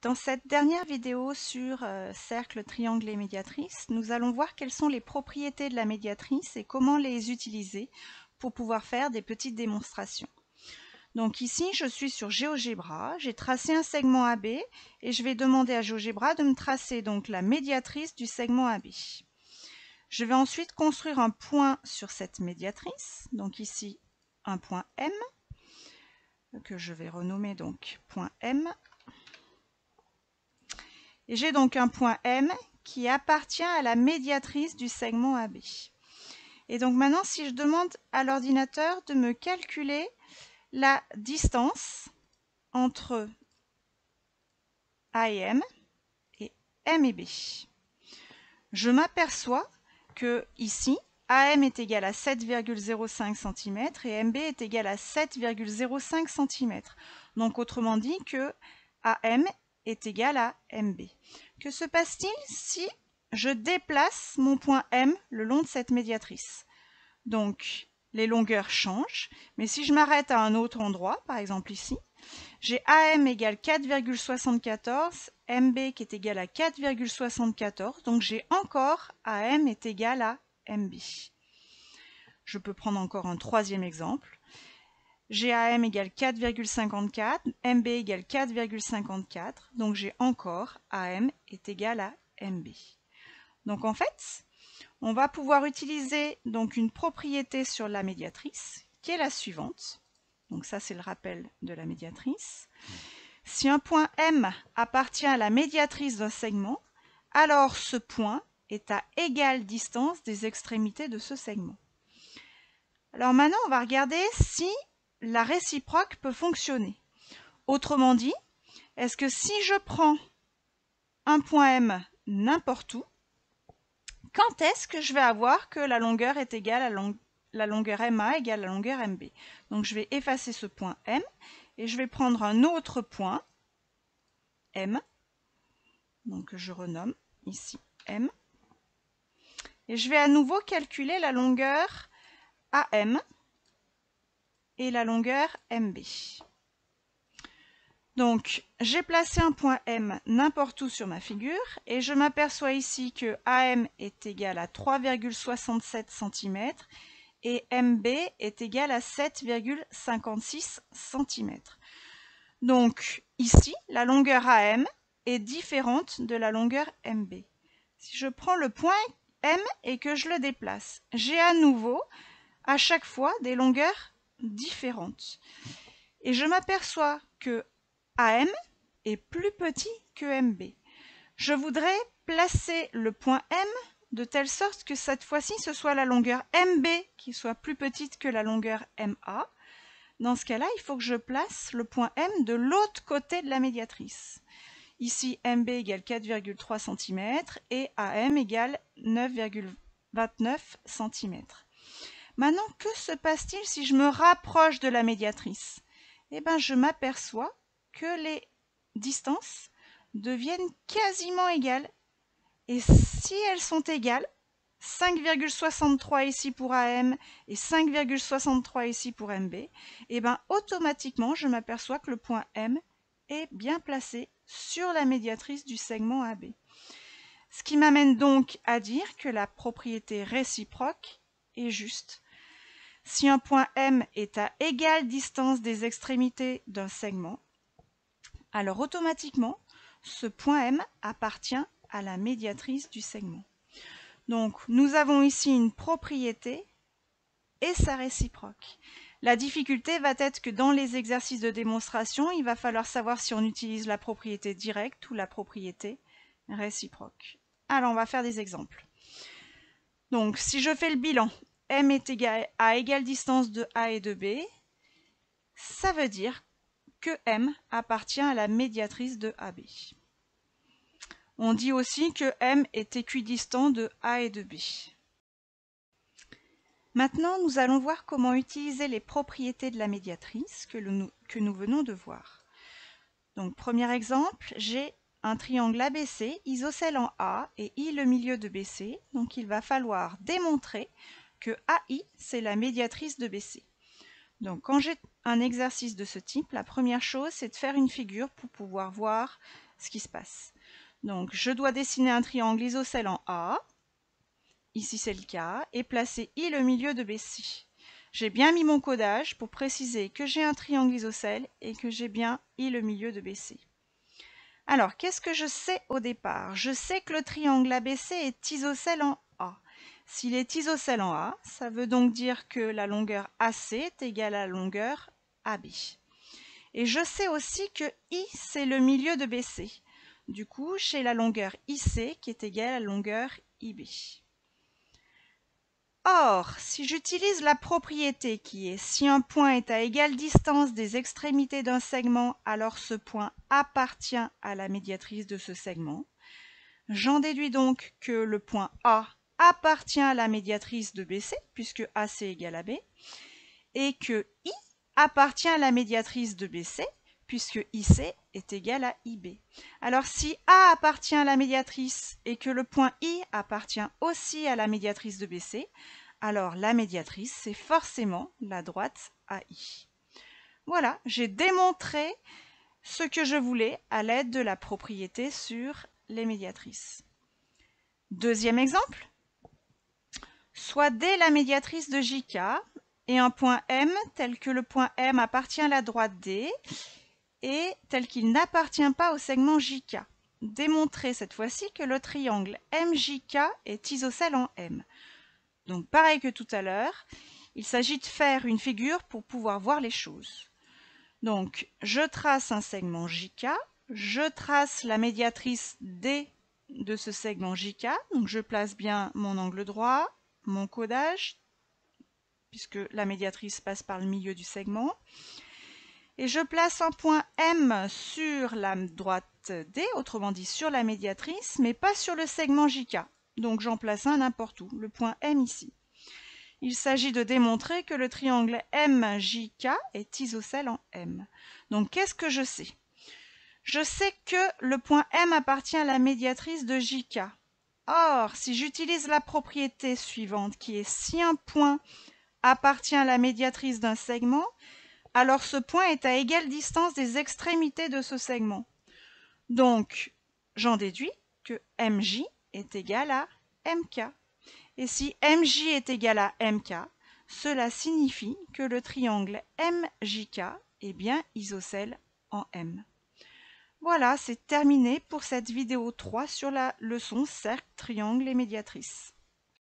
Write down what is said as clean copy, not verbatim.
Dans cette dernière vidéo sur cercle, triangle et médiatrice, nous allons voir quelles sont les propriétés de la médiatrice et comment les utiliser pour pouvoir faire des petites démonstrations. Donc ici, je suis sur GeoGebra, j'ai tracé un segment AB et je vais demander à GeoGebra de me tracer donc la médiatrice du segment AB. Je vais ensuite construire un point sur cette médiatrice, donc ici un point M, que je vais renommer donc point M. Et j'ai donc un point M qui appartient à la médiatrice du segment AB. Et donc maintenant, si je demande à l'ordinateur de me calculer la distance entre A et M et B, je m'aperçois que ici, AM est égal à 7,05 cm et MB est égal à 7,05 cm. Donc autrement dit que AM est égal à MB. Que se passe-t-il si je déplace mon point M le long de cette médiatrice? Donc les longueurs changent, mais si je m'arrête à un autre endroit, par exemple ici, j'ai AM égale 4,74, MB qui est égal à 4,74, donc j'ai encore AM est égal à MB. Je peux prendre encore un troisième exemple. J'ai AM égale 4,54, MB égale 4,54, donc j'ai encore AM est égal à MB. Donc en fait, on va pouvoir utiliser donc une propriété sur la médiatrice qui est la suivante. Donc ça, c'est le rappel de la médiatrice. Si un point M appartient à la médiatrice d'un segment, alors ce point est à égale distance des extrémités de ce segment. Alors maintenant, on va regarder si la réciproque peut fonctionner. Autrement dit, est-ce que si je prends un point M n'importe où, quand est-ce que je vais avoir que la longueur est égale à la longueur MA égale à la longueur MB? Donc je vais effacer ce point M et je vais prendre un autre point M, donc je renomme ici M, et je vais à nouveau calculer la longueur AM et la longueur MB. Donc j'ai placé un point M n'importe où sur ma figure et je m'aperçois ici que AM est égal à 3,67 cm et MB est égal à 7,56 cm. Donc ici, la longueur AM est différente de la longueur MB. Si je prends le point M et que je le déplace, j'ai à nouveau, à chaque fois, des longueurs différentes. Et je m'aperçois que AM est plus petit que MB. Je voudrais placer le point M de telle sorte que cette fois-ci, ce soit la longueur MB qui soit plus petite que la longueur MA. Dans ce cas-là, il faut que je place le point M de l'autre côté de la médiatrice. Ici, MB égale 4,3 cm et AM égale 9,29 cm. Maintenant, que se passe-t-il si je me rapproche de la médiatrice? Eh bien, je m'aperçois que les distances deviennent quasiment égales. Et si elles sont égales, 5,63 ici pour AM et 5,63 ici pour MB, et bien automatiquement je m'aperçois que le point M est bien placé sur la médiatrice du segment AB. Ce qui m'amène donc à dire que la propriété réciproque est juste. Si un point M est à égale distance des extrémités d'un segment, alors automatiquement ce point M appartient à la médiatrice du segment. Donc nous avons ici une propriété et sa réciproque. La difficulté va être que dans les exercices de démonstration, il va falloir savoir si on utilise la propriété directe ou la propriété réciproque. Alors on va faire des exemples. Donc si je fais le bilan, M est égal à égale distance de A et de B, ça veut dire que M appartient à la médiatrice de AB. On dit aussi que M est équidistant de A et de B. Maintenant, nous allons voir comment utiliser les propriétés de la médiatrice que nous venons de voir. Donc, premier exemple, j'ai un triangle ABC, isocèle en A et I le milieu de BC. Donc, il va falloir démontrer que AI, c'est la médiatrice de BC. Donc, quand j'ai un exercice de ce type, la première chose, c'est de faire une figure pour pouvoir voir ce qui se passe. Donc, je dois dessiner un triangle isocèle en A, ici c'est le cas, et placer I le milieu de BC. J'ai bien mis mon codage pour préciser que j'ai un triangle isocèle et que j'ai bien I le milieu de BC. Alors, qu'est-ce que je sais au départ? Je sais que le triangle ABC est isocèle en A. S'il est isocèle en A, ça veut donc dire que la longueur AC est égale à la longueur AB. Et je sais aussi que I, c'est le milieu de BC. Du coup, j'ai la longueur IC qui est égale à la longueur IB. Or, si j'utilise la propriété qui est si un point est à égale distance des extrémités d'un segment, alors ce point appartient à la médiatrice de ce segment. J'en déduis donc que le point A appartient à la médiatrice de BC, puisque AC égale à B, et que I appartient à la médiatrice de BC, puisque IC est égal à IB. Alors si A appartient à la médiatrice et que le point I appartient aussi à la médiatrice de BC, alors la médiatrice, c'est forcément la droite AI. Voilà, j'ai démontré ce que je voulais à l'aide de la propriété sur les médiatrices. Deuxième exemple, soit D la médiatrice de JK et un point M tel que le point M appartient à la droite D et tel qu'il n'appartient pas au segment JK. Démontrer cette fois-ci que le triangle MJK est isocèle en M. Donc pareil que tout à l'heure, il s'agit de faire une figure pour pouvoir voir les choses. Donc je trace un segment JK, je trace la médiatrice D de ce segment JK, donc je place bien mon angle droit, mon codage, puisque la médiatrice passe par le milieu du segment. Et je place un point M sur la droite D, autrement dit sur la médiatrice, mais pas sur le segment JK. Donc j'en place un n'importe où, le point M ici. Il s'agit de démontrer que le triangle MJK est isocèle en M. Donc qu'est-ce que je sais? Je sais que le point M appartient à la médiatrice de JK. Or, si j'utilise la propriété suivante qui est si un point appartient à la médiatrice d'un segment, alors ce point est à égale distance des extrémités de ce segment. Donc, j'en déduis que MJ est égal à MK. Et si MJ est égal à MK, cela signifie que le triangle MJK est bien isocèle en M. Voilà, c'est terminé pour cette vidéo 3 sur la leçon cercle, triangle et médiatrice.